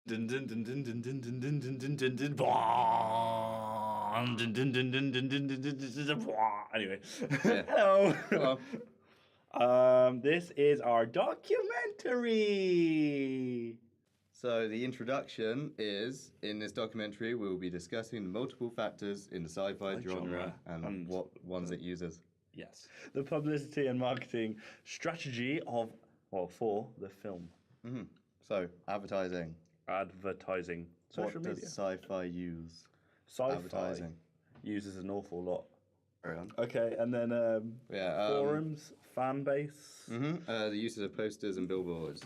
Dun, dun, dun, dun, dun, dun, dun, dun, dun, dun, dun, dun, bwong. Dun, dun, dun, dun, dun, dun, dun, dun, dun, dun, bwong. Anyway, hello. This is our documentary. So the introduction is, in this documentary, we'll be discussing multiple factors in the sci-fi genre and what ones it uses. Yes, the publicity and marketing strategy for the film. Mm-hmm. So, advertising. Social what media. does sci-fi use? Sci-fi advertising uses an awful lot. Carry on. Okay, and then forums, fan base. The uses of posters and billboards.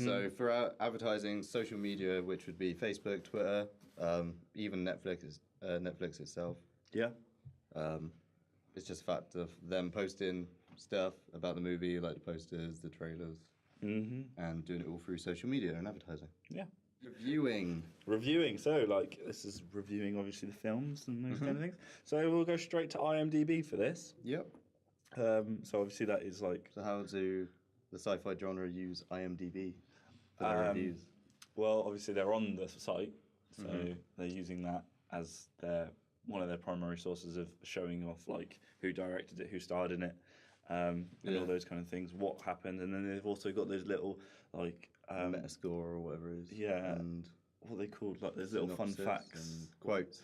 So for advertising, social media, which would be Facebook, Twitter, even Netflix itself. Yeah. It's just a fact of them posting stuff about the movie, like the posters, the trailers, and doing it all through social media and advertising. Yeah. Reviewing. So, like, this is reviewing, obviously, the films and those kind of things. So we'll go straight to IMDb for this. Yep. So obviously that is like... So how do the sci-fi genre use IMDb for their reviews? Well, obviously they're on the site, so they're using that as one of their primary sources of showing off, like, who directed it, who starred in it, and all those kind of things, what happened. And then they've also got those little, like... Metascore or whatever it is. Yeah. And what are they called? Like, there's little fun facts.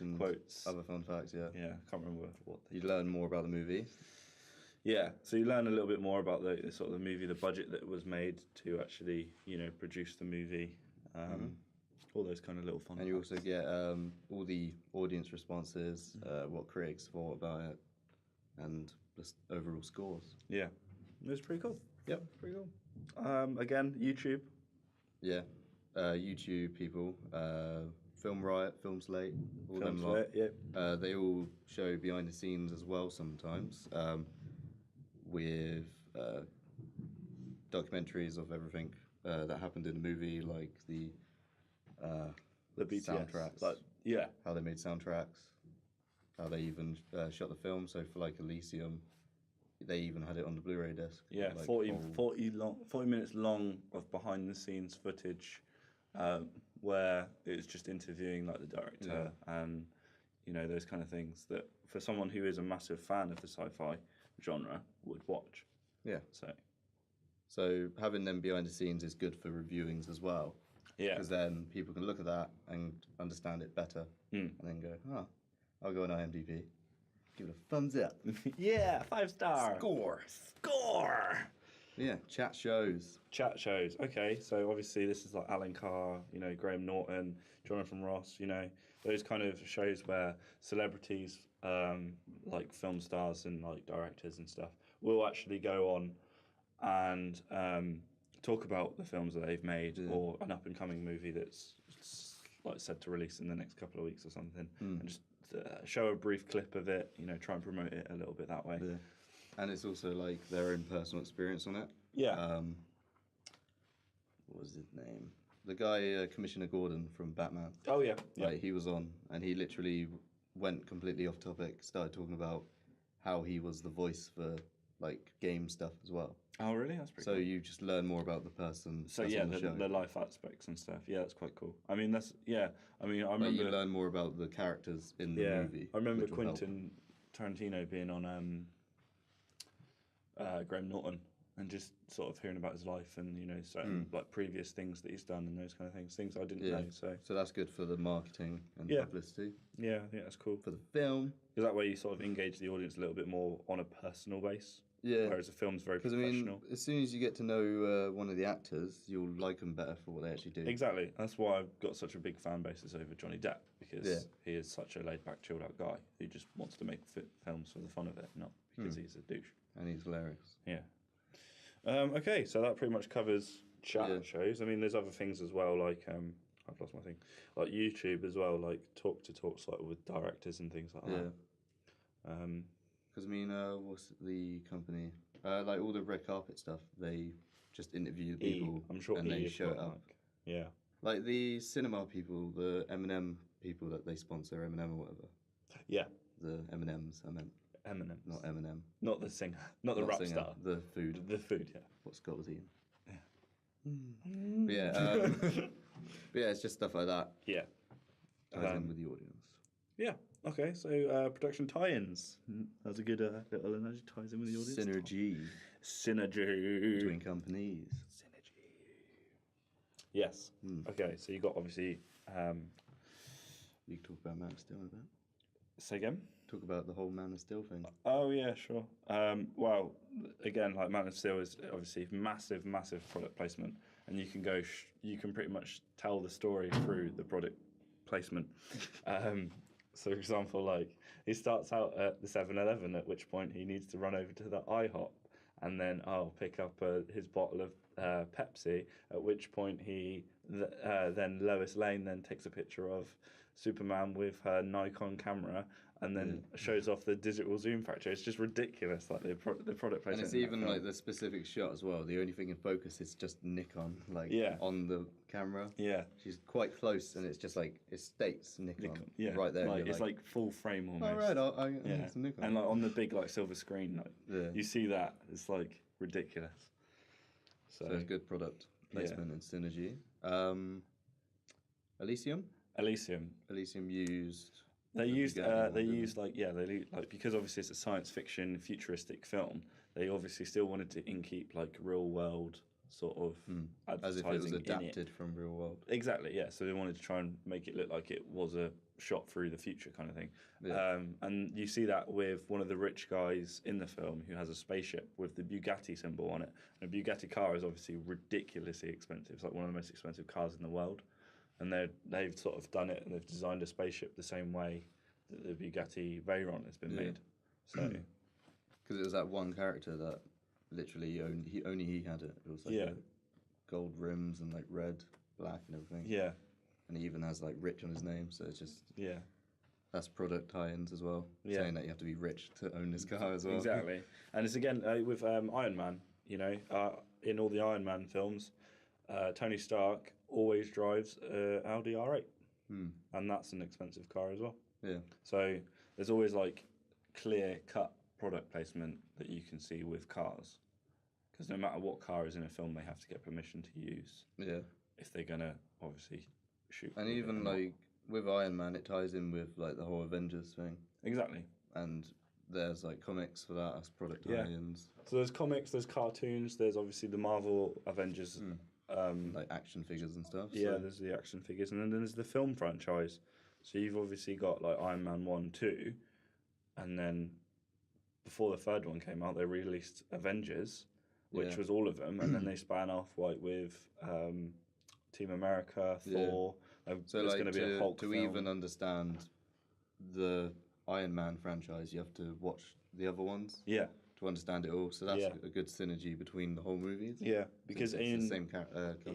And quotes. Other fun facts, yeah. Yeah, I can't remember what they... You learn more about the movie. Yeah, so you learn a little bit more about the sort of the movie, the budget that was made to actually, produce the movie, all those kind of little fun. And you also get all the audience responses, what critics thought about it, and just overall scores. Yeah, it was pretty cool. Yep, pretty cool. Again, YouTube. Yeah, YouTube people, Film Riot, Film Slate, all Film them lot. Slate, yeah. They all show behind the scenes as well sometimes. With documentaries of everything that happened in the movie, like the BTS soundtracks, how they made soundtracks, how they even shot the film. So for like Elysium, they even had it on the Blu-ray disc. Yeah, like 40 minutes long of behind the scenes footage, where it was just interviewing like the director and those kind of things that for someone who is a massive fan of the sci-fi genre would watch. Yeah. So having them behind the scenes is good for reviewings as well. Yeah. Because then people can look at that and understand it better, and then go, I'll go on IMDb, give it a thumbs up. Yeah, 5-star. Score. Yeah, chat shows. Okay, so obviously this is like Alan Carr, Graham Norton, Jonathan Ross, those kind of shows where celebrities, like film stars and like directors and stuff, will actually go on and talk about the films that they've made or an up-and-coming movie that's like said to release in the next couple of weeks or something, and just show a brief clip of it, try and promote it a little bit that way. Yeah. And it's also like their own personal experience on it. Yeah. What was his name? The guy, Commissioner Gordon from Batman. Oh, yeah. Like, he was on, and he literally went completely off topic, started talking about how he was the voice for, like, game stuff as well. Oh, really? That's pretty cool. So you just learn more about the person. So, yeah, the life aspects and stuff. Yeah, that's quite cool. I mean, I remember... you learn more about the characters in the movie. I remember Quentin Tarantino being on Graham Norton and just sort of hearing about his life and, certain like previous things that he's done and those kind of things I didn't know. So that's good for the marketing and publicity. Yeah, I think that's cool. For the film. Because that way you sort of engage the audience a little bit more on a personal base. Yeah. Whereas a film's very professional. As soon as you get to know one of the actors, you'll like them better for what they actually do. Exactly. That's why I've got such a big fan basis over Johnny Depp, because he is such a laid-back, chilled-out guy who just wants to make films for the fun of it, not because he's a douche. And he's hilarious. Yeah. Okay, so that pretty much covers chat shows. I mean, there's other things as well, like I've lost my thing, like YouTube as well, like talks like with directors and things like that. Because what's the company? Like all the red carpet stuff, they just interview people. I'm sure and they show it up. Like the cinema people, the M&M people that they sponsor, M&M or whatever. Yeah. The M&Ms, I meant. M&Ms. Not Eminem. Not the singer. Not the rap singer, star. The food. The food, yeah. What Scott was eating. Yeah. But yeah. But yeah, it's just stuff like that. Yeah. Ties in with the audience. Yeah. Okay. So production tie-ins. That's a good little analogy. Ties in with the audience. Synergy between companies. Synergy. Yes. Okay. So you got obviously. You can talk about Man of Steel in a bit. Say again. Talk about the whole Man of Steel thing. Oh yeah, sure. Well, again, like Man of Steel is obviously massive product placement, and you can you can pretty much tell the story through the product placement. So, for example, like he starts out at the 7-Eleven, at which point he needs to run over to the IHOP, and then pick up his bottle of Pepsi. At which point then Lois Lane then takes a picture of Superman with her Nikon camera, and then shows off the digital zoom factor. It's just ridiculous, like the product placement. And it's even like the specific shot as well. The only thing in focus is just Nikon, like on the camera. Yeah, she's quite close, and it's just like it states Nikon right there. Like, it's like full frame almost. Oh right, it's Nikon. And like on the big like silver screen, like you see that it's like ridiculous. So it's good product placement and synergy. Elysium used. They used because obviously it's a science fiction futuristic film. They obviously still wanted to keep like real world sort of advertising as if it was adapted from real world. Exactly, yeah. So they wanted to try and make it look like it was a shot through the future kind of thing. Yeah. And you see that with one of the rich guys in the film who has a spaceship with the Bugatti symbol on it. And a Bugatti car is obviously ridiculously expensive. It's like one of the most expensive cars in the world. And they've sort of done it, and they've designed a spaceship the same way that the Bugatti Veyron has been made. So, because it was that one character that literally only he had it. It was like gold rims and like red, black, and everything. Yeah, and he even has like rich on his name, so it's just that's product tie-ins as well. Yeah, saying that you have to be rich to own this car as well. Exactly, and it's again with Iron Man. You know, in all the Iron Man films. Tony Stark always drives Audi R8, and that's an expensive car as well. Yeah. So there's always like clear-cut product placement that you can see with cars, because no matter what car is in a film, they have to get permission to use. Yeah. If they're gonna obviously shoot. And even like with Iron Man, it ties in with like the whole Avengers thing. Exactly. And there's like comics for that as product tie-ins. So there's comics, there's cartoons, there's obviously the Marvel Avengers. Like action figures and stuff. Yeah, there's the action figures, and then there's the film franchise. So you've obviously got like Iron Man 1, 2, and then before the third one came out, they released Avengers, which was all of them, and then they span off like with Team America, Thor. So there's like going to be a Hulk to film. even understand the Iron Man franchise, you have to watch the other ones. Yeah. To understand it all, so that's a good synergy between the whole movies. Yeah, because in the same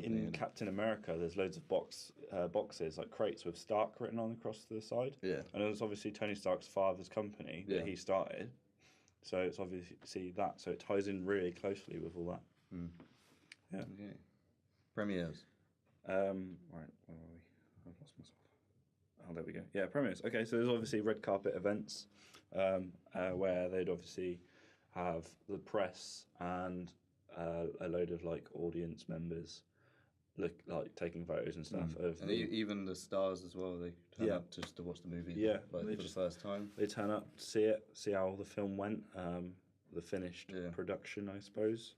in Captain America, there's loads of boxes like crates with Stark written on across to the side. Yeah, and it was obviously Tony Stark's father's company that he started, so it's obviously that. So it ties in really closely with all that. Yeah. Okay. Premieres. Right, where are we? I've lost myself. Oh, there we go. Yeah, premieres. Okay, so there's obviously red carpet events where they'd obviously have the press and a load of like audience members taking photos and stuff and even the stars as well. They turn up just to watch the movie. For the first time. They turn up to see it, see how the film went, the finished production, I suppose.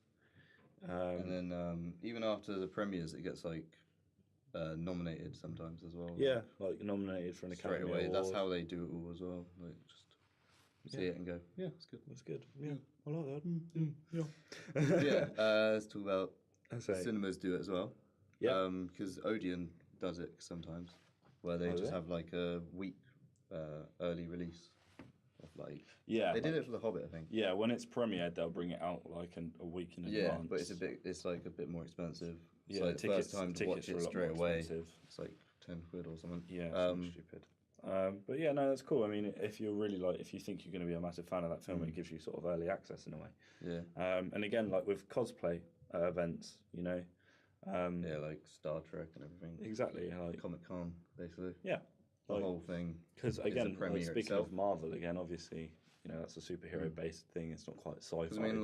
And then even after the premieres, it gets like nominated sometimes as well. Yeah, like nominated for an Academy Award. Award. That's how they do it all as well. Like just see it and go, it's good. That's good. Yeah, I like that. Let's talk about cinemas do it as well. Yeah. Because Odeon does it sometimes, where they just have like a week early release of like. Yeah. They did it for The Hobbit, I think. Yeah, when it's premiered, they'll bring it out like a week in advance. Yeah, but it's like a bit more expensive. Yeah, like the first time to watch it straight away, it's like £10 or something. Yeah, it's stupid. But yeah, no, that's cool. I mean, if you're really if you think you're going to be a massive fan of that film, it gives you sort of early access in a way. Yeah. And again, like with cosplay events, you know. Like Star Trek and everything. Exactly. Like Comic-Con, basically. Yeah. The whole thing. Because again, speaking of Marvel, again, obviously, you know, that's a superhero-based thing. It's not quite sci-fi. I mean,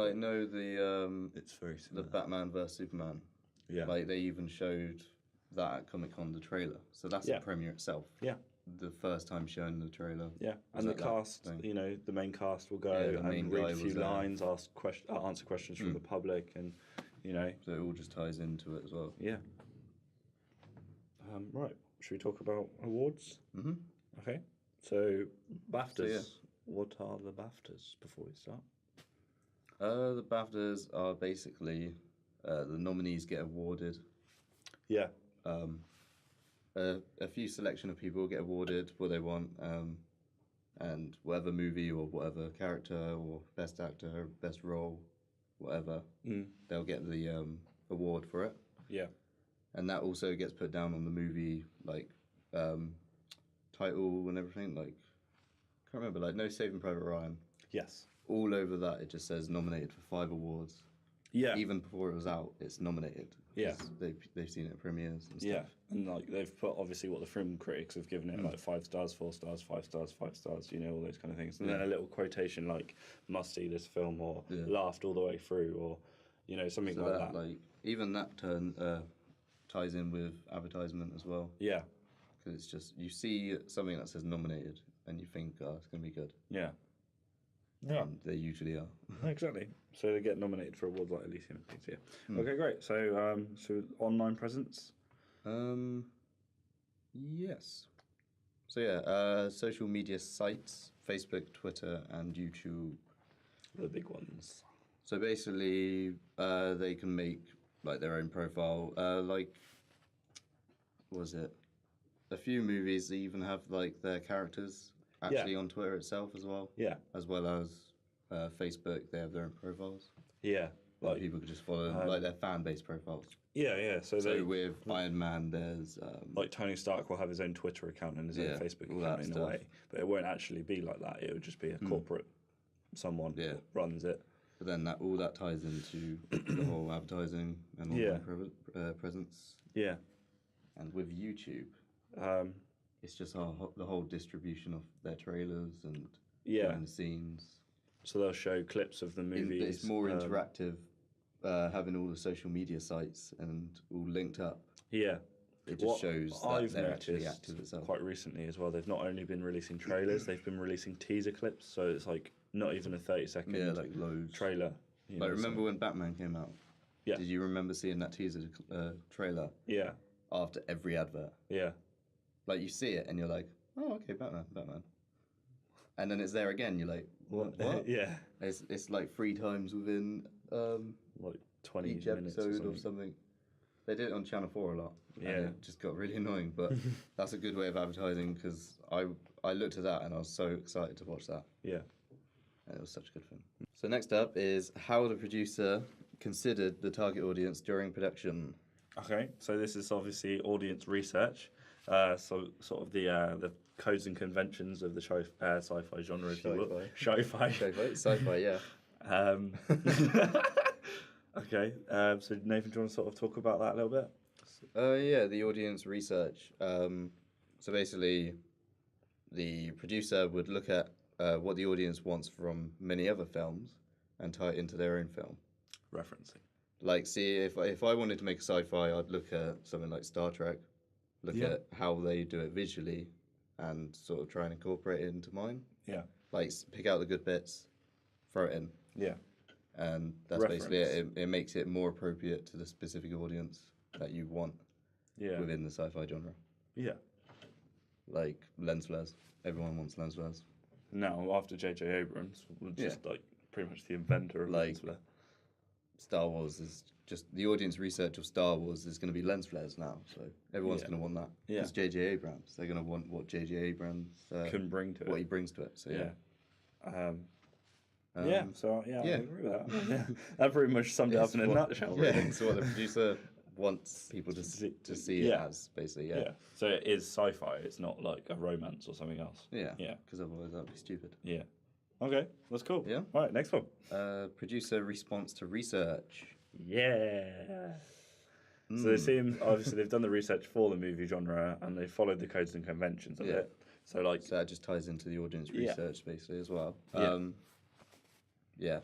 it's very similar. the Batman vs Superman. Yeah. Like they even showed that at Comic-Con, the trailer. So that's Yeah. a premiere itself. Yeah. The first time showing the trailer. Yeah, was and the at that cast, thing. you know, the main cast will go Yeah, the main and read guy a few was there. lines, answer questions from the public, and you know. So it all just ties into it as well. Yeah. Right. Should we talk about awards? Mm-hmm. Okay. So BAFTAs. So, yeah. What are the BAFTAs before we start? The BAFTAs are basically the nominees get awarded. Yeah. A few selection of people get awarded what they want, and whatever movie or whatever character or best actor, best role, whatever, they'll get the award for it. Yeah. And that also gets put down on the movie, like title and everything. Like, can't remember, like No Saving Private Ryan. Yes. All over that, it just says nominated for 5 awards. Yeah. Even before it was out, it's nominated. Yeah. They've seen it at premieres and stuff. Yeah, and like they've put obviously what the film critics have given it like 5 stars, 4 stars, 5 stars, 5 stars. You know, all those kind of things, and then a little quotation like "must see this film" or "laughed all the way through" or you know something So like that. Like even that ties in with advertisement as well. Yeah. Because it's just you see something that says nominated and you think, oh, it's gonna be good. Yeah. Yeah. And they usually are. Exactly. So they get nominated for awards like Elysium and things. Yeah. Okay, great. So so online presence. Yes. So yeah, social media sites: Facebook, Twitter, and YouTube. The big ones. So basically, they can make like their own profile. Like, what was it? A few movies they even have like their characters actually on Twitter itself as well. Yeah. As well as Facebook, they have their own profiles. Yeah. Like people could just follow like their fan base profiles. Yeah, yeah. So with Iron Man, there's like Tony Stark will have his own Twitter account and his own Facebook account in a way, but it won't actually be like that. It would just be a corporate someone that runs it. But then all that ties into the whole advertising and online presence. Yeah. And with YouTube, it's just the whole distribution of their trailers and behind the scenes. So they'll show clips of the movies. It's more interactive, having all the social media sites and all linked up. Yeah. It just shows that they're actually active itself. Quite recently as well, they've not only been releasing trailers, they've been releasing teaser clips. So it's like not even a 30-second like loads. trailer. Like remember when Batman came out? Yeah. Did you remember seeing that teaser trailer? Yeah. After every advert. Yeah. Like you see it and you're like, oh, okay, Batman. And then it's there again. You're like, what? Yeah. It's like 3 times within like 20 each minutes episode or something. They did it on Channel 4 a lot. Yeah. And it just got really annoying. But that's a good way of advertising because I looked at that and I was so excited to watch that. Yeah. And it was such a good film. So next up is how the producer considered the target audience during production. Okay, so this is obviously audience research. So sort of the codes and conventions of the sci-fi genre, if you will. Sci-fi. Sci-fi, yeah. Okay, so Nathan, do you want to sort of talk about that a little bit? Yeah, the audience research. So basically, the producer would look at what the audience wants from many other films and tie it into their own film. Referencing. Like, see, if I wanted to make a sci-fi, I'd look at something like Star Trek, look at how they do it visually, and sort of try and incorporate it into mine. Yeah. Like, pick out the good bits, throw it in. Yeah. And that's basically it. It makes it more appropriate to the specific audience that you want within the sci-fi genre. Yeah. Like lens flares. Everyone wants lens flares. Now, after J.J. Abrams was just like pretty much the inventor of lens flare. Star Wars is just the audience research of Star Wars is going to be lens flares now, so everyone's going to want that. Yeah. It's J.J. Abrams. They're going to want what J.J. Abrams can bring to it. What he brings to it. So yeah. I agree with that. Yeah. That pretty much summed it up in a nutshell. Really. Yeah. So what the producer wants people to see it as, basically. Yeah. So it is sci-fi. It's not like a romance or something else. Yeah. Yeah. Because otherwise that'd be stupid. Yeah. Okay, that's cool. Yeah. All right, next one. Producer response to research. Yeah. So they seem obviously they've done the research for the movie genre and they followed the codes and conventions of it. So that just ties into the audience research basically as well. Yeah.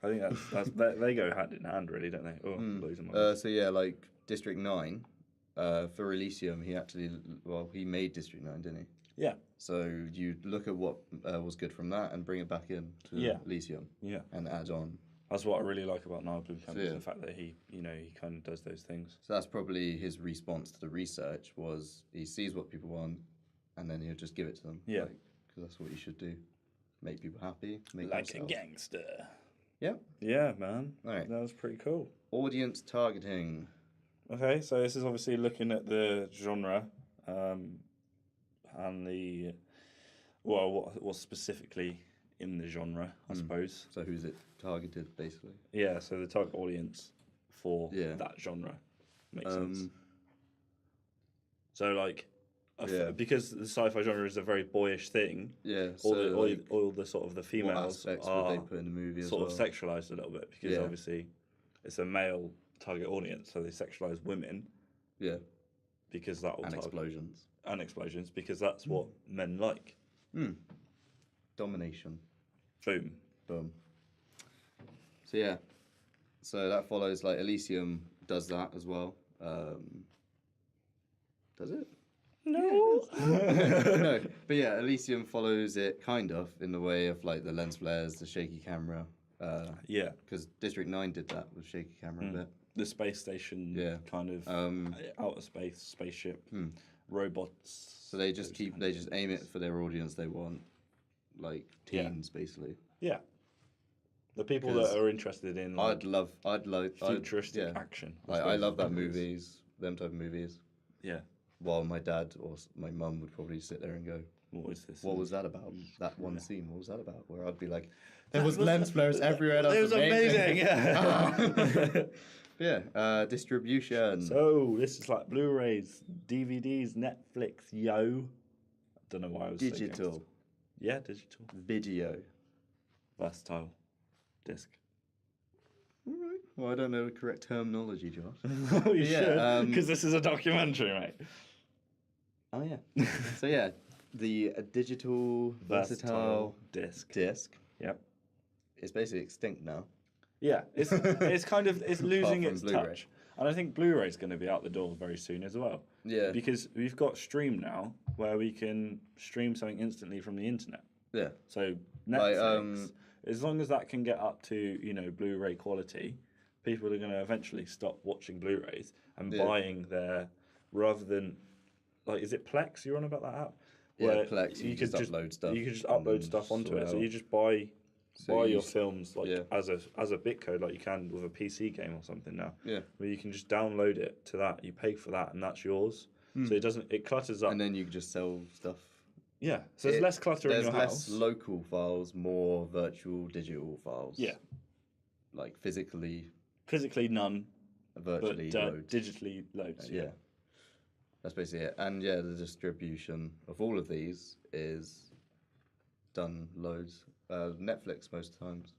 I think that's they go hand in hand really, don't they? Oh, losing my so yeah, like District 9, for Elysium, he made District 9, didn't he? Yeah. So you look at what was good from that and bring it back in to Elysium. Yeah. And add on. That's what I really like about Niall Blomkamp, is Yeah. the fact that he kind of does those things. So that's probably his response to the research, was he sees what people want and then he'll just give it to them. Yeah. Because that's what you should do. Make people happy. Make Like yourself. a gangster. Yeah. Yeah, man. All right. That was pretty cool. Audience targeting. Okay, so this is obviously looking at the genre, and what's specifically in the genre, I suppose. So who's it targeted, basically? Yeah, so the target audience for that genre makes sense. So like, because the sci-fi genre is a very boyish thing. Yeah. All the sort of the females what aspects are would they put in the movie sort of sexualized a little bit, because obviously it's a male target audience, so they sexualize women. Yeah. Because that will explosions, because that's what men like. Domination. Boom. So yeah, so that follows, like, Elysium does that as well. Does it? No. No, but yeah, Elysium follows it kind of in the way of, like, the lens flares, the shaky camera. Because District 9 did that with shaky camera a bit. The space station, kind of outer space, spaceship, robots. So they just aim it for their audience they want, like teens, basically. Yeah. The people that are interested in, like, I'd love futuristic action. I love them type of movies. Yeah. While my dad or my mum would probably sit there and go, "What is this? What was that about? That one scene, what was that about?" Where I'd be like, "There was lens flares everywhere. That was amazing." Yeah. Distribution. So this is like Blu-rays, DVDs, Netflix, yo. I don't know why I was digital. Yeah, digital. Video. Versatile. Disc. All right. Well, I don't know the correct terminology, Josh. You should, because this is a documentary, mate. Oh yeah. So yeah, the digital versatile disc. Yep. It's basically extinct now. Yeah, it's losing its touch, and I think Blu-ray is going to be out the door very soon as well. Yeah. Because we've got Stream now, where we can stream something instantly from the internet. Yeah. So Netflix, as long as that can get up to Blu-ray quality, people are going to eventually stop watching Blu-rays and buying their, rather than, like, is it Plex? You're on about that app? Yeah, Plex. You could just upload stuff. You could just upload stuff onto it. So you just buy your films as a bitcode, like you can with a PC game or something now. Yeah. Where you can just download it to that. You pay for that, and that's yours. So it clutters up. And then you can just sell stuff. Yeah. So there's less clutter in your house. There's less local files, more virtual digital files. Yeah. Like physically none. Virtually loads. Digitally loads. Yeah. That's basically it. And yeah, the distribution of all of these is done loads. Netflix most times.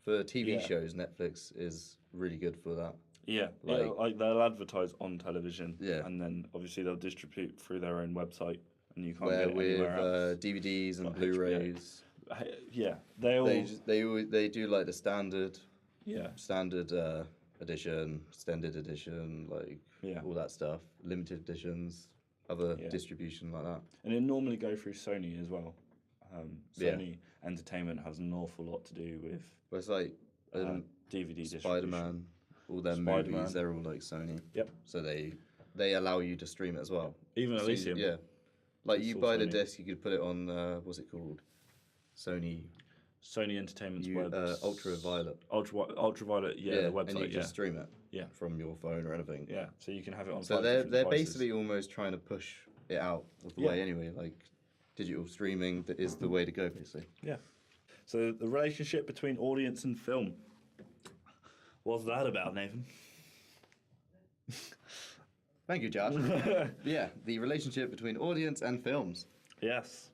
For TV shows, Netflix is really good for that. Yeah, like they'll advertise on television. Yeah. And then obviously they'll distribute through their own website, and you can't get it anywhere else. DVDs and Blu-rays. Yeah, they do like the standard. Yeah. Standard edition, extended edition, like all that stuff, limited editions, other distribution like that. And it normally go through Sony as well. Sony Entertainment has an awful lot to do with. Well, it's like DVD distribution. Spider-Man, all their movies, they're all like Sony. Yep. So they allow you to stream it as well. Even Elysium. Yeah. Like you buy the disc, you could put it on what's it called? Sony Entertainment's web. Ultraviolet. Ultraviolet, the website. And you just stream it. Yeah. From your phone or anything. Yeah. So you can have it on. So they're basically almost trying to push it out of the way anyway. Like digital streaming is the way to go, basically. Yeah. So the relationship between audience and film. What's that about, Nathan? Thank you, Josh. Yeah, the relationship between audience and films. Yes.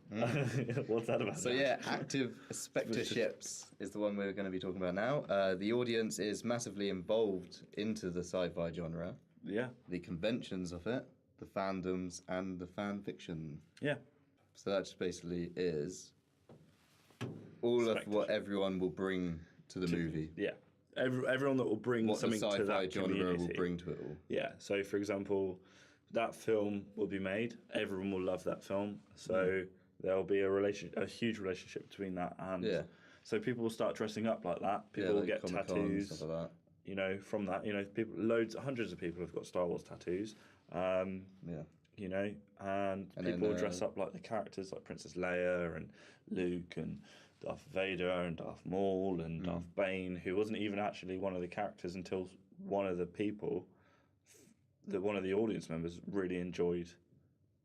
What's that about? So yeah, active spectatorships is the one we're going to be talking about now. The audience is massively involved into the sci-fi genre. Yeah. The conventions of it, the fandoms, and the fan fiction. Yeah. So that just basically is all of what everyone will bring to the movie. Yeah. everyone that will bring what the something to sci-fi that genre community. will bring to it all. Yeah. So, for example, that film will be made. Everyone will love that film. So there'll be a huge relationship between that and. So people will start dressing up like that. People will get Comic-Con, tattoos. stuff like that. You know, from that, you know, hundreds of people have got Star Wars tattoos. You know, and people will dress up like the characters, like Princess Leia and Luke and Darth Vader and Darth Maul and Darth Bane, who wasn't even actually one of the characters until one of the people, one of the audience members, really enjoyed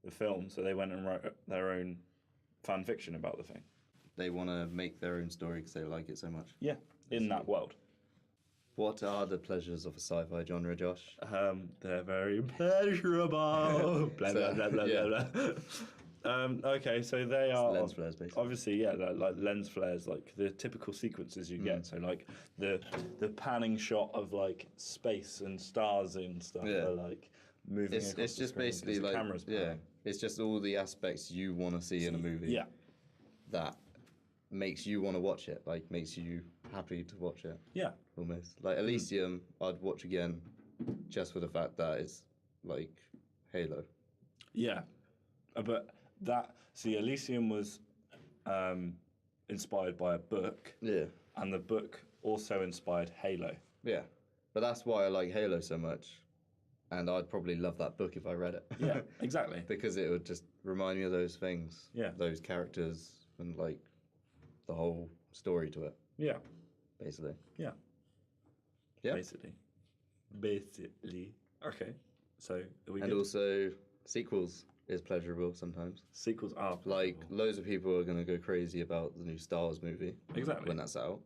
the film, so they went and wrote their own fan fiction about the thing. They want to make their own story because they like it so much. Yeah, in that world. What are the pleasures of a sci-fi genre, Josh? They're very pleasurable. Blah, blah, blah, blah, blah, blah. Okay, so they are lens flares, basically. Obviously, yeah, like lens flares, like the typical sequences you get. So like the panning shot of like space and stars and stuff are like moving. It's just basically like it's just all the aspects you want to see in a movie. Yeah, that makes you want to watch it. Like makes you happy to watch it. Yeah, almost like Elysium. I'd watch again, just for the fact that it's like Halo. Yeah, but Elysium was inspired by a book. Yeah, and the book also inspired Halo. Yeah, but that's why I like Halo so much, and I'd probably love that book if I read it. Yeah, exactly. Because it would just remind me of those things. Yeah, those characters and like the whole story to it. Yeah. Basically. Yeah. Yeah. Basically. Okay. So are we and good? Also sequels is pleasurable sometimes. Sequels are pleasurable. Like loads of people are going to go crazy about the new Star Wars movie. Exactly. When that's out.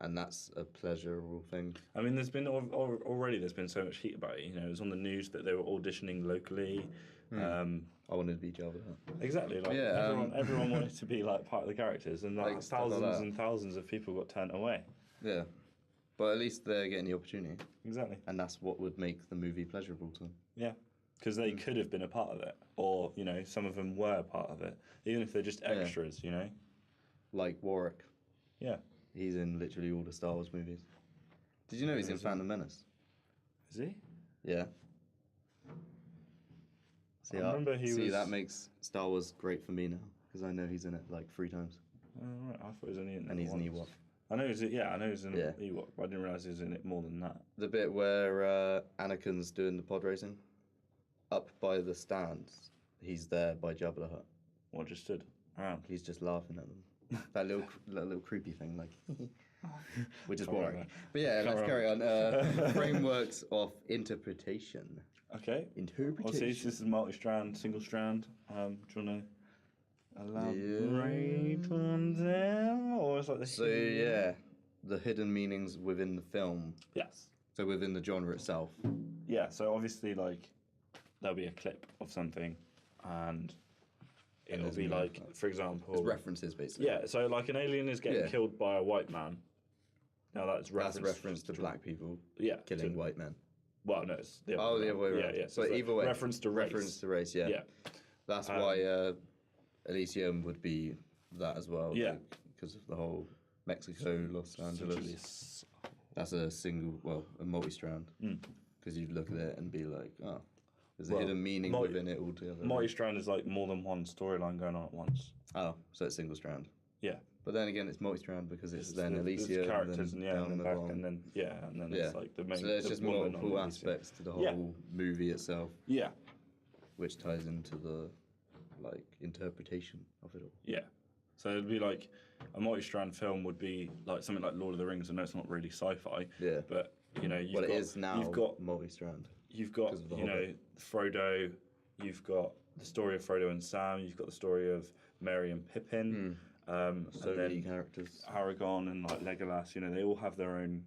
And that's a pleasurable thing. I mean, there's been already there's been so much heat about it. You know, it was on the news that they were auditioning locally. I wanted to be Jabba the Hutt. Exactly. Like everyone wanted to be like part of the characters, and like thousands and thousands of people got turned away. Yeah, but at least they're getting the opportunity. Exactly. And that's what would make the movie pleasurable to them. Yeah, because they could have been a part of it, or you know, some of them were a part of it, even if they're just extras. You know, like Warwick. Yeah. He's in literally all the Star Wars movies. Did you know he's in Phantom Menace? Is he? Yeah. I remember he was... that makes Star Wars great for me now, because I know he's in it like 3 times. Oh, right. I thought he was only in it. And he's once. an Ewok. I know he's in Ewok, but I didn't realise he was in it more than that. The bit where Anakin's doing the pod racing, up by the stands, he's there by Jabba the Hutt. What, just stood around? He's just laughing at them. That little creepy thing, like, which is boring. But yeah, let's carry on. Frameworks of interpretation. Okay. Interpretation. Obviously, this is multi-strand, single strand. Do you want to elaborate on them, or is like the hidden meanings within the film. Yes. So within the genre itself. Yeah. So obviously, like, there'll be a clip of something, and it'll be like, for example... It's references, basically. Yeah, so like an alien is getting killed by a white man. Now that's reference to black people killing white men. Well, no, it's the other way around. Yeah. So but either way. Reference to race. Reference to race, yeah. Yeah. That's why Elysium would be that as well. Yeah. Because of the whole Mexico, Los Angeles. That's a multi-strand. Because you'd look at it and be like, oh... There's a hidden meaning within it altogether. Multi-strand is like more than one storyline going on at once. Oh, so it's single strand. Yeah. But then again, it's multi-strand because it's then Elysium, characters and then back, and then it's like the main. So there's just multiple aspects to the whole movie itself. Yeah. Which ties into the like interpretation of it all. Yeah. So it'd be like a multi-strand film would be like something like Lord of the Rings. I know it's not really sci-fi. Yeah. But you know, it is now. You've got multi-strand. You've got, you know, Frodo, you've got the story of Frodo and Sam, you've got the story of Merry and Pippin. So many characters. Aragorn and like Legolas, you know, they all have their own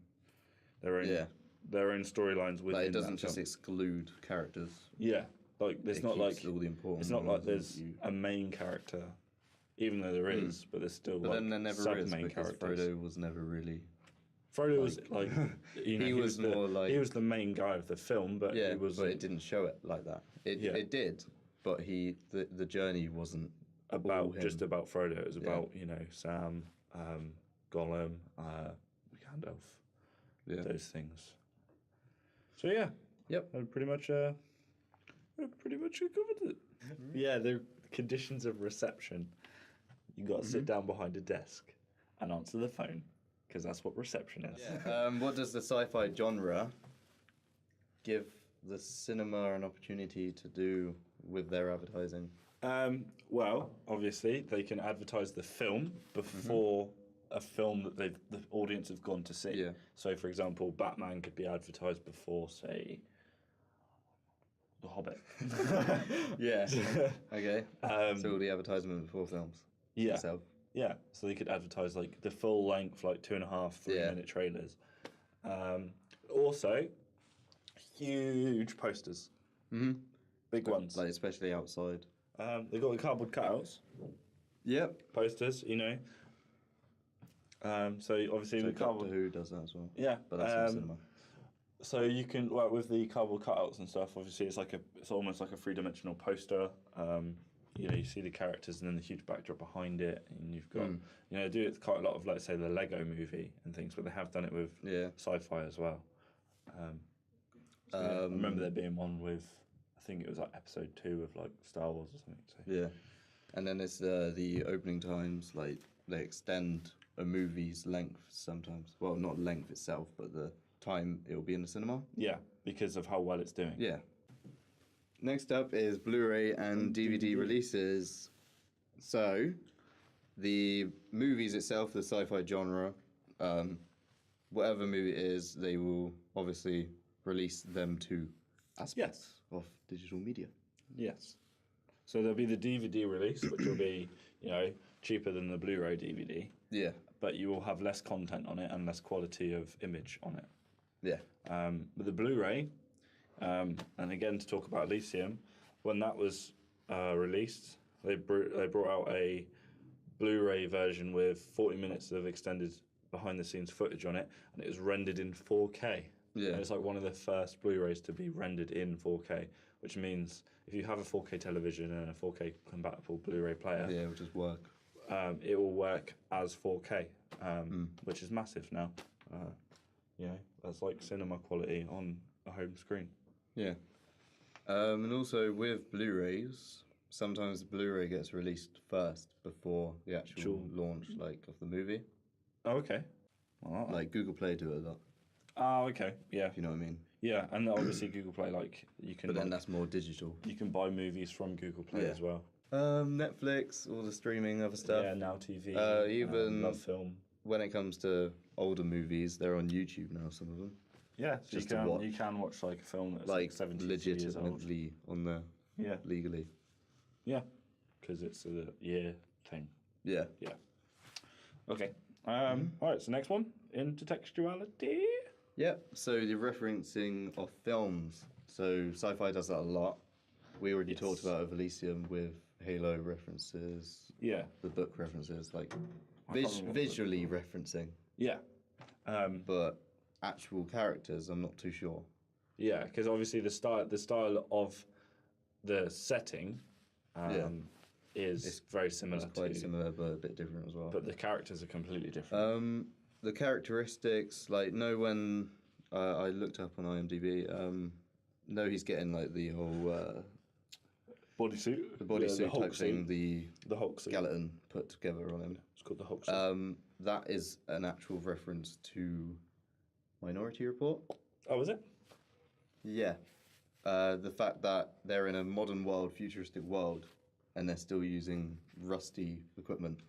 storylines within like, it doesn't that just film. exclude characters. Yeah. Like there's not like all the important it's not like there's a main character, even though there is, but there's still then there never is sub-main because characters. Frodo was never really Frodo was like, you know, he was the main guy of the film, but but it didn't show it like that. It did, but the journey wasn't just about Frodo. It was about you know Sam, Gollum, Gandalf, those things. So yeah, I pretty much covered it. Yeah, the conditions of reception. You got to sit down behind a desk and answer the phone, because that's what reception is. Yeah. What does the sci-fi genre give the cinema an opportunity to do with their advertising? Well, obviously, they can advertise the film before a film that the audience have gone to see. Yeah. So, for example, Batman could be advertised before, say, The Hobbit. Yeah. Okay. So all the advertisement before films. Yeah. Itself. Yeah. So they could advertise like the full length, like 2.5, 3-minute trailers. Also, huge posters. Big ones. Like especially outside. They've got the cardboard cutouts. Yep. Posters, you know. So obviously So the cardboard. Doctor Who does that as well. Yeah. But that's in cinema. So you can work with the cardboard cutouts and stuff. Obviously, it's almost like a 3-dimensional poster. You know, you see the characters and then the huge backdrop behind it, and you've got do it quite a lot of, like, say, the Lego Movie and things, but they have done it with sci-fi as well. I remember there being one with, I think it was like episode 2 of like Star Wars or something. So. Yeah, and then it's the opening times, like they extend a movie's length sometimes. Well, not length itself, but the time it will be in the cinema. Yeah, because of how well it's doing. Yeah. Next up is Blu-ray and DVD releases. So, the movies itself, the sci-fi genre, whatever movie it is, they will obviously release them to aspects of digital media. Yes. So there'll be the DVD release, which will be, cheaper than the Blu-ray DVD. Yeah. But you will have less content on it and less quality of image on it. Yeah. With the Blu-ray, and again to talk about Elysium, when that was released, they brought out a Blu-ray version with 40 minutes of extended behind-the-scenes footage on it, and it was rendered in 4K. Yeah. And it's like one of the first Blu-rays to be rendered in 4K, which means if you have a 4K television and a 4K compatible Blu-ray player, yeah, it'll just work. It will work as 4K, which is massive now. That's like cinema quality on a home screen. Yeah. And also with Blu-rays, sometimes the Blu-ray gets released first before the actual launch, like, of the movie. Oh, okay. Well, like Google Play do it a lot. Oh, okay. Yeah. If you know what I mean. Yeah, and obviously Google Play, like, you can. But then that's more digital. You can buy movies from Google Play as well. Netflix, all the streaming, other stuff. Yeah, Now TV. Even Love Film. When it comes to older movies, they're on YouTube now. Some of them. Yeah, so Just you can watch like a film that's like 70 years old. Legitimately on there. Yeah. Legally. Yeah, because it's a year thing. Yeah. Yeah. Okay. All right. So next one, intertextuality. Yeah. So the referencing of films. So sci-fi does that a lot. We already talked about Elysium with Halo references. Yeah. The book references, like visually referencing. Yeah. But actual characters, I'm not too sure. Yeah, because obviously the style of the setting is very similar. It's quite similar, but a bit different as well. But the characters are completely different. The characteristics, like, when I looked up on IMDb, he's getting like the whole bodysuit, the bodysuit type thing, the Hulk suit. skeleton put together on him. It's called the Hulk suit. That is an actual reference to Minority Report. Oh, is it? Yeah. The fact that they're in a modern world, futuristic world, and they're still using rusty equipment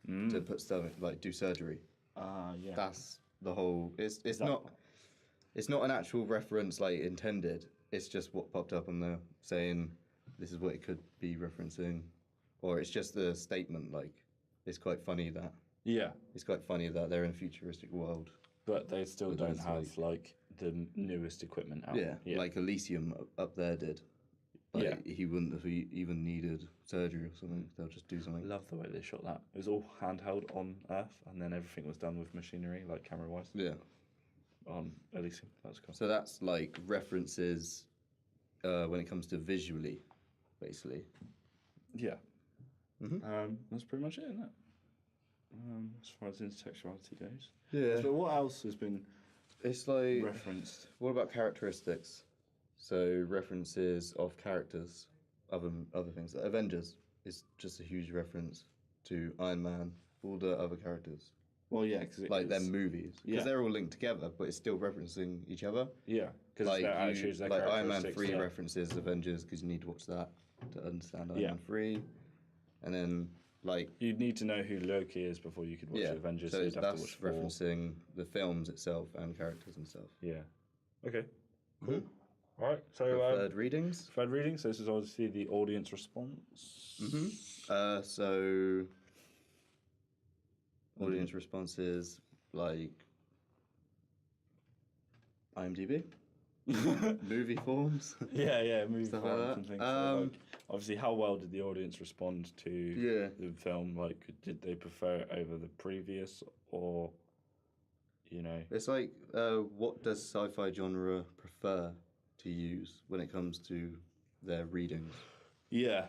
to put stuff, like, do surgery. Yeah. That's the whole. It's not an actual reference, like, intended. It's just what popped up on there saying this is what it could be referencing, or it's just a statement. Like, it's quite funny that. Yeah. It's quite funny that they're in a futuristic world. But they still don't have, like, the newest equipment out. Yeah, like Elysium up there did. Like, he wouldn't have even needed surgery or something. They'll just do something. I love the way they shot that. It was all handheld on Earth, and then everything was done with machinery, like camera-wise. Yeah. On Elysium. That's cool. So that's, like, references when it comes to visually, basically. Yeah. That's pretty much it, isn't it? As far as intertextuality goes. Yeah. So what else has been It's like, referenced? what about characteristics? So references of characters, other things. Avengers is just a huge reference to Iron Man, all the other characters. Well, yeah, because Like their movies, because Yeah. they're all linked together, but it's still referencing each other. Yeah, because Like their attitudes, their like Iron Man characteristics. 3 Yeah. references Avengers because you need to watch that to understand Iron Yeah. Man 3, and then like You'd need to know who Loki is before you could watch the Avengers. so you'd have to that's watch 4. referencing the films itself and characters and stuff. Yeah. Okay. Cool. All right. So Third readings. third reading. So this is obviously the audience response. So audience responses like IMDb, movie forms. Yeah, movie Stuff forms like that. and things. So, like, obviously, how well did the audience respond to the film? Like, did they prefer it over the previous, or, you know? It's like, what does sci-fi genre prefer to use when it comes to their readings? Yeah.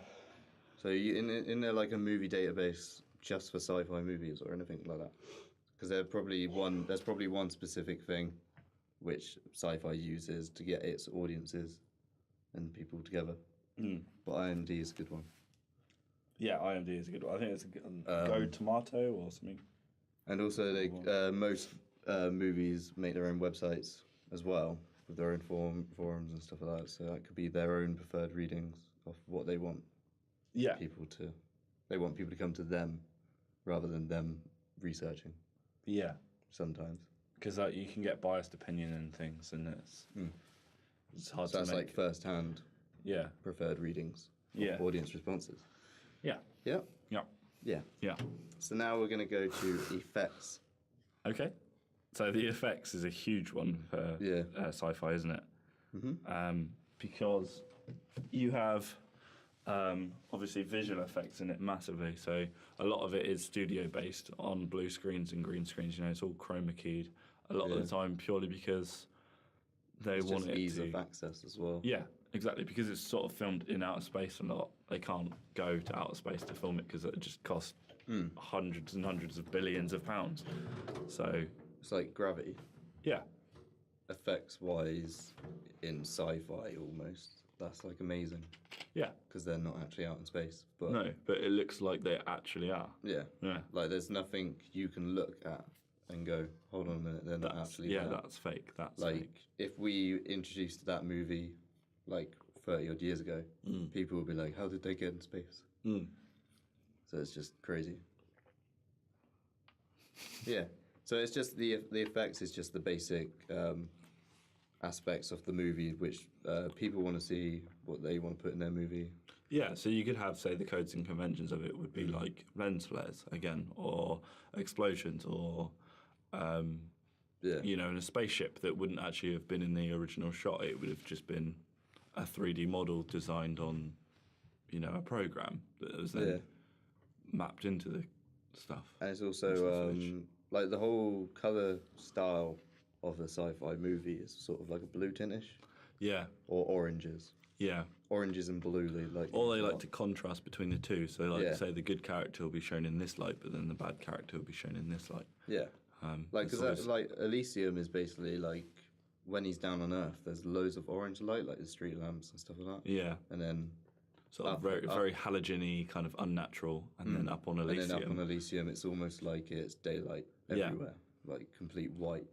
So in there like a movie database just for sci-fi movies or anything like that? Because there's probably one specific thing which sci-fi uses to get its audiences and people together. But IMDb is a good one. Yeah, IMDb is a good one. I think it's a good Go Tomato or something. And also, most movies make their own websites as well with their own forums and stuff like that. So that could be their own preferred readings of what they want. Yeah. They want people to come to them rather than them researching. Yeah. Sometimes. Because you can get biased opinion and things, and it's hard so to that's make. like first-hand preferred readings of audience responses. Yeah. Yeah? Yeah. Yeah. Yeah. So now we're going to go to effects. Okay. So the effects is a huge one for sci-fi, isn't it? Because you have obviously visual effects in it massively. So a lot of it is studio based on blue screens and green screens. You know, it's all chroma keyed a lot of the time purely because they want it ease to of access as well. Yeah, exactly. Because it's sort of filmed in outer space a lot. They can't go to outer space to film it because it just costs hundreds and hundreds of billions of pounds. So it's like Gravity. Yeah. Effects-wise, in sci-fi almost, that's like amazing. Yeah. Because they're not actually out in space. But no, but it looks like they actually are. Yeah. Yeah. Like there's nothing you can look at and go, hold on a minute, they're not actually there. That's fake. That's like fake. If we introduced that movie like 30 odd years ago, people would be like, how did they get in space? So it's just crazy. Yeah. So it's just the effects is just the basic aspects of the movie which people want to see what they want to put in their movie. Yeah, so you could have, say, the codes and conventions of it would be like lens flares again, or explosions, or you know, in a spaceship that wouldn't actually have been in the original shot. It would have just been a 3D model designed on, you know, a program that was then mapped into the stuff. And it's also like the whole color style of the sci-fi movie is sort of like a blue tintish. Yeah. Or oranges. Yeah. Oranges and blue, they like. Or they like to contrast between the two. So, like, say the good character will be shown in this light, but then the bad character will be shown in this light. Yeah. Like, because like Elysium is basically like when he's down on Earth, there's loads of orange light, like the street lamps and stuff like that. Yeah. And then sort of very halogen-y, kind of unnatural, and then up on Elysium. And then up on Elysium, it's almost like it's daylight everywhere, like complete white.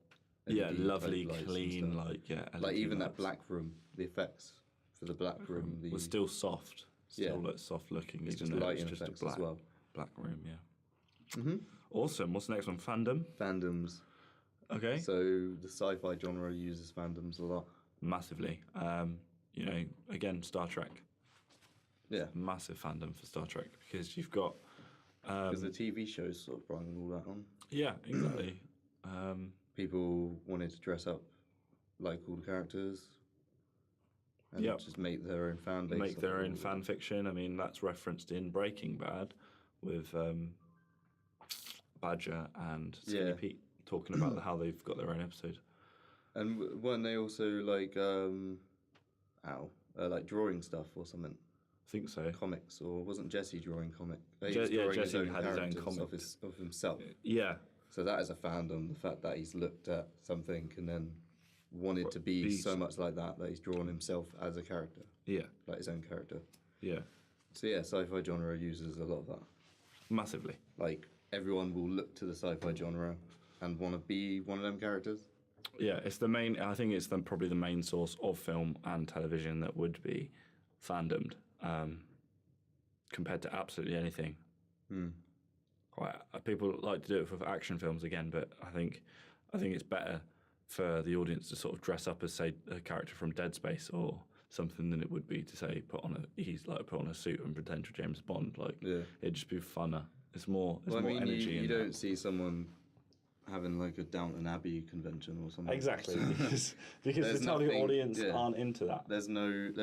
Yeah, lovely, clean, like like even lights. that black room, the effects for the black room was still soft, like soft looking. It's even just though lighting it's just effects a black, as well. Black room, yeah. Awesome. What's the next one? Fandom. Fandoms. Okay. So the sci-fi genre uses fandoms a lot. Massively. You know, again, Star Trek. Yeah. Massive fandom for Star Trek because you've got. Because the TV shows sort of brought all that on. Yeah, exactly. People wanted to dress up like all the characters. And just make their own fan base. Make their own fan fiction. I mean, that's referenced in Breaking Bad with Badger and Skinny Pete talking about how they've got their own episode. And weren't they also like, like drawing stuff or something? I think so. Comics, or wasn't Jesse drawing comic? Jesse had his own comic of himself. Yeah, So that is a fandom. The fact that he's looked at something and then wanted to be so much like that he's drawn himself as a character. Yeah. Like his own character. Yeah. So yeah, sci-fi genre uses a lot of that. Massively. Like everyone will look to the sci-fi genre and want to be one of them characters. Yeah, it's the main. I think it's probably the main source of film and television that would be fandomed, compared to absolutely anything. Quite, people like to do it for action films again, but I think it's better for the audience to sort of dress up as, say, a character from Dead Space or something than it would be to say put on a suit and pretend to James Bond. Like, it'd just be funner. It's more. Well, more energy. You don't see someone having like a Downton Abbey convention or something. Exactly, because the target audience aren't into that. There's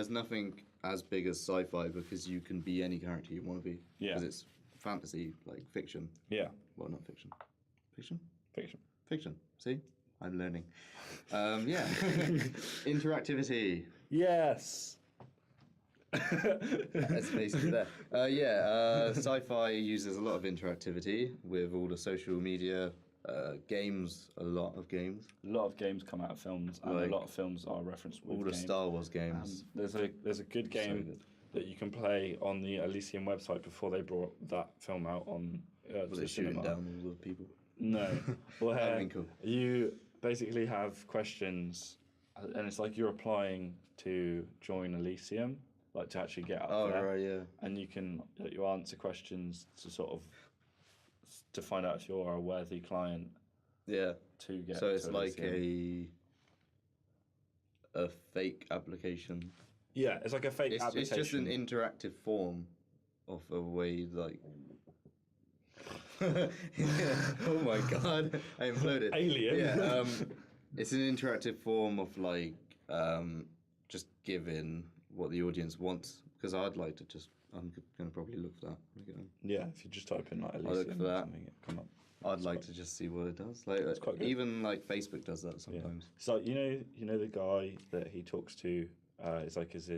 nothing as big as sci-fi because you can be any character you want to be. Yeah. Because it's fantasy, like fiction. Yeah. Well, not fiction. Fiction. Fiction. See, I'm learning. Yeah. Interactivity. Yes. That's basically that. Sci-fi uses a lot of interactivity with all the social media. Games, a lot of games. A lot of games come out of films, and a lot of films are referenced with all the Star Wars games. There's a good game that you can play on the Elysium website before they brought that film out on Was it shooting down all the people? No. Where cool. You basically have questions, and it's like you're applying to join Elysium, like to actually get up there. Oh, right, yeah. And you answer questions to sort of to find out if you're a worthy client. Yeah. To get. So it's like a fake application. Yeah, it's like a fake application. It's just an interactive form of a way like. Oh my god! I imploded. Alien. Yeah. It's an interactive form of like just giving what the audience wants. Because I'd like to just. I'm going to probably look for that. Yeah, if you just type in like Elysium, I'll look for that. Come up. I'd like to just see what it does. Like it's quite good. Even like Facebook does that sometimes. Yeah. So you know the guy that he talks to, it's like his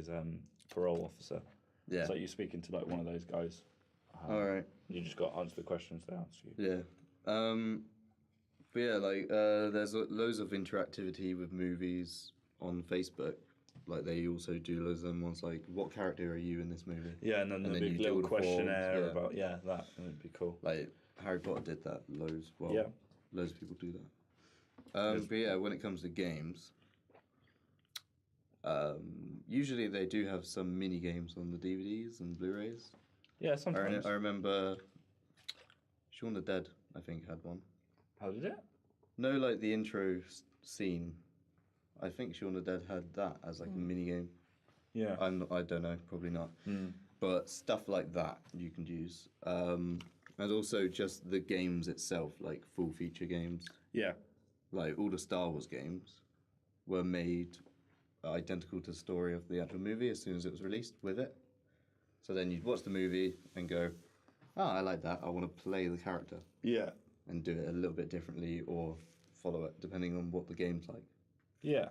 parole officer. Yeah. It's like you're speaking to like one of those guys. All right. You just got to answer the questions they ask you. Yeah. But yeah, like there's loads of interactivity with movies on Facebook. Like they also do loads of them ones like, what character are you in this movie? Yeah, and then the big little questionnaire about that. It'd be cool. Like Harry Potter did that loads. Well, loads of people do that. But yeah, when it comes to games, usually they do have some mini games on the DVDs and Blu-rays. Yeah, sometimes. I remember Shaun the Dead, I think, had one. How did it? No, like the intro scene. I think Shaun the Dead had that as like a mini game. Yeah. I don't know, probably not. But stuff like that you can use. And also just the games itself, like full feature games. Yeah. Like all the Star Wars games were made identical to the story of the actual movie as soon as it was released with it. So then you'd watch the movie and go, I like that. I want to play the character. Yeah. And do it a little bit differently or follow it depending on what the game's like. Yeah.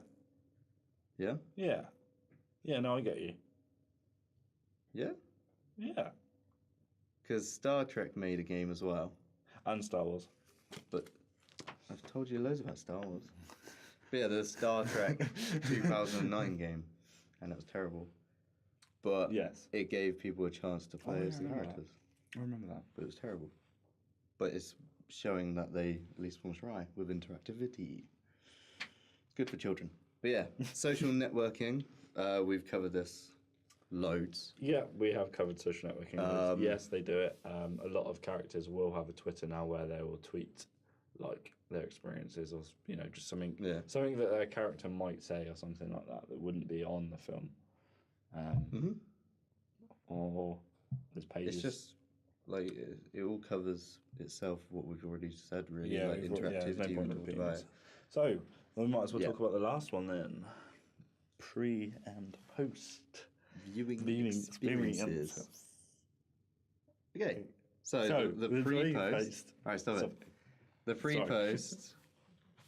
Yeah? Yeah. Yeah, no, I get you. Yeah? Yeah. Because Star Trek made a game as well. And Star Wars. But I've told you loads about Star Wars. But yeah, the Star Trek 2009 game. And it was terrible. But it gave people a chance to play as the characters. I remember that. But it was terrible. But it's showing that they at least want to try with interactivity. It's good for children. But yeah, social networking. We've covered this loads. Yeah, we have covered social networking. Yes, they do it. A lot of characters will have a Twitter now where they will tweet like their experiences or just something that their character might say or something like that wouldn't be on the film. Or there's pages. It's just like it all covers itself what we've already said, really. Like interactivity. No point about it. So we might as well talk about the last one then. Pre and post viewing experiences. Okay, so the pre-post. All right, stop it. The pre-post.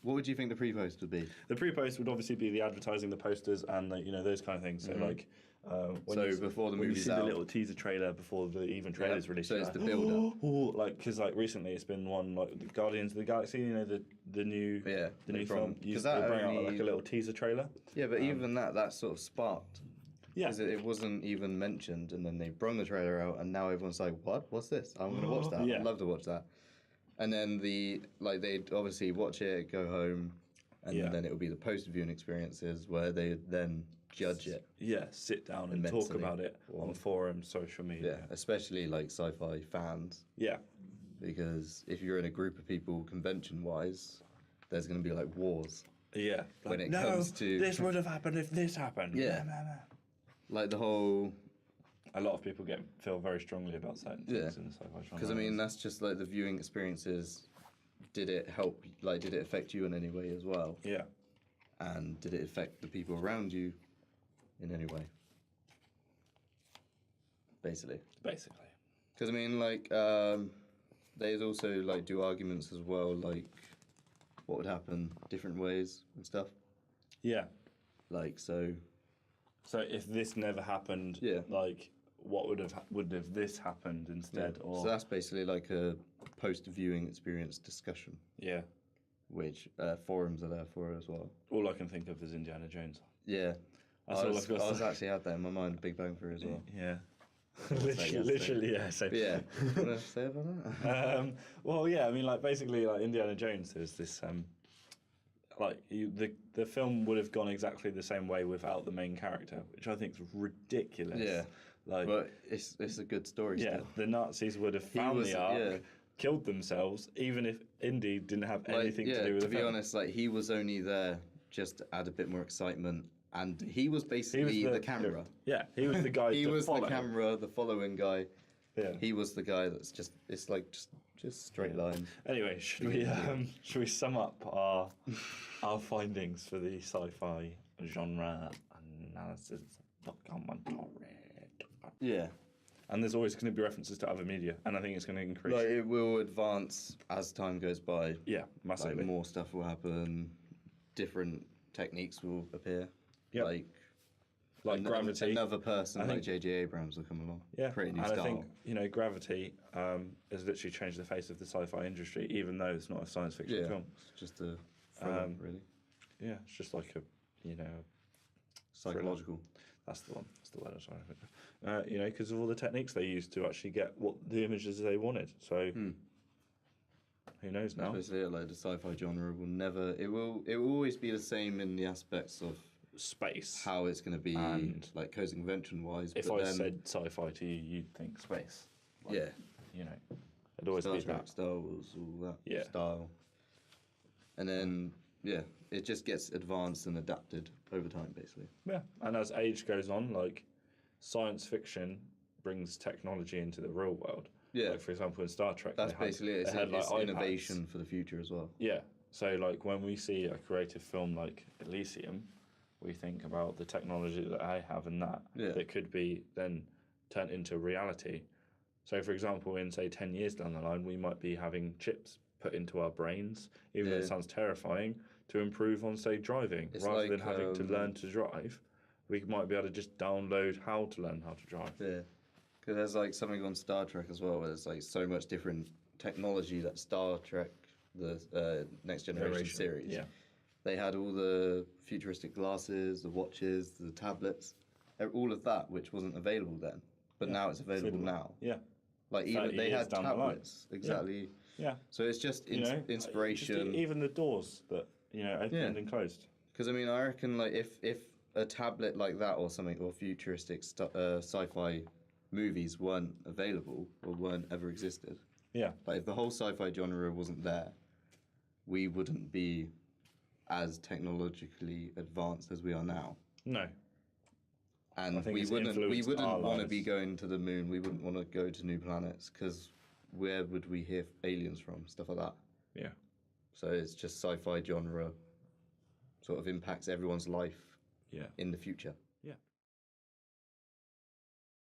What would you think the pre-post would be? The pre-post would obviously be the advertising, the posters, and those kind of things. So like Before the when you movie's see out, the little teaser trailer before the even trailer's released, so you're it's like, the build-up. because recently it's been one like the Guardians of the Galaxy, the new film. Because They that bring out only like a little teaser trailer. yeah, but even that sort of sparked. Yeah, Because it wasn't even mentioned, and then they brung the trailer out, and now everyone's like, "What? What's this? I'm gonna watch that. Yeah. I'd love to watch that." And then they'd obviously watch it, go home, and then it would be the post-viewing experiences where they then judge it. Yeah, sit down and talk Immensely. about it on forums, social media. Yeah, especially like sci-fi fans. Yeah, Because if you're in a group of people, convention-wise, there's going to be like wars. yeah. When it no, comes to this would have happened if this happened. Yeah. Like the whole. A lot of people feel very strongly about certain things in the sci-fi genre. Because I mean, that's just like the viewing experiences. Did it help? Like, did it affect you in any way as well? Yeah. And did it affect the people around you in any way? Basically. Because I mean, like, there's also like do arguments as well, like what would happen different ways and stuff. Yeah. Like so. So if this never happened, like what would have this happened instead? Yeah. Or So that's basically like a post-viewing experience discussion. Yeah. Which forums are there for as well. All I can think of is Indiana Jones. Yeah. That's all I've got. I was actually had that in my mind, Big Bang Theory as well. Yeah. literally, yeah. So. Yeah. What do you want to say about that? Well, yeah. I mean, like basically, like Indiana Jones. There's this the film would have gone exactly the same way without the main character, which I think is ridiculous. Yeah. Like, but it's a good story. Yeah, still. the Nazis would have found the Ark, killed themselves, even if Indy didn't have anything to do with the film. To be honest, like he was only there just to add a bit more excitement, and he was basically the camera. Yeah, he was the guy. He was follow. the camera, the following guy. Yeah, he was the guy that's it's like just straight lines. Anyway, should we sum up our findings for the sci-fi genre analysis documentary? Yeah. And there's always going to be references to other media, and I think it's going to increase. Like it will advance as time goes by. Yeah, massively. Like more stuff will happen, different techniques will appear. Yep. Like Gravity. Another person like J.J. Abrams will come along. Yeah, create a new and style. I think Gravity has literally changed the face of the sci-fi industry, even though it's not a science fiction film. It's just a thriller, really. Yeah, it's just like a psychological. Thriller. That's the one. That's the word I was trying to think of. Because of all the techniques they used to actually get what the images they wanted. So who knows now? Especially like the sci-fi genre will never. It will always be the same in the aspects of space. How it's going to be, and like convention wise. If I said sci-fi to you, you'd think space. Like, it'd always be that. Star Wars, all that style. And then it just gets advanced and adapted over time, basically. Yeah, and as age goes on, like science fiction brings technology into the real world. Yeah. Like for example, in Star Trek, that's basically it. It's innovation for the future as well. Yeah. So like when we see a creative film like Elysium, we think about the technology that I have and that could be then turned into reality. So for example, in say 10 years down the line, we might be having chips put into our brains, even though it sounds terrifying, to improve on say driving. Rather than having to learn to drive, we might be able to just download how to learn how to drive. Yeah. Because there's like something on Star Trek as well, where there's like so much different technology that Star Trek, the Next Generation series, they had all the futuristic glasses, the watches, the tablets, all of that, which wasn't available then, but now it's available now. Yeah, like even they had tablets exactly. Yeah. So it's just inspiration. Even the doors that opened and closed. Because I mean, I reckon like if a tablet like that or something, or futuristic sci-fi movies weren't available or weren't ever existed. Yeah. Like if the whole sci-fi genre wasn't there, we wouldn't be as technologically advanced as we are now. No. And we wouldn't want to be going to the moon. We wouldn't want to go to new planets because where would we hear aliens from? Stuff like that. Yeah. So it's just sci-fi genre sort of impacts everyone's life in the future.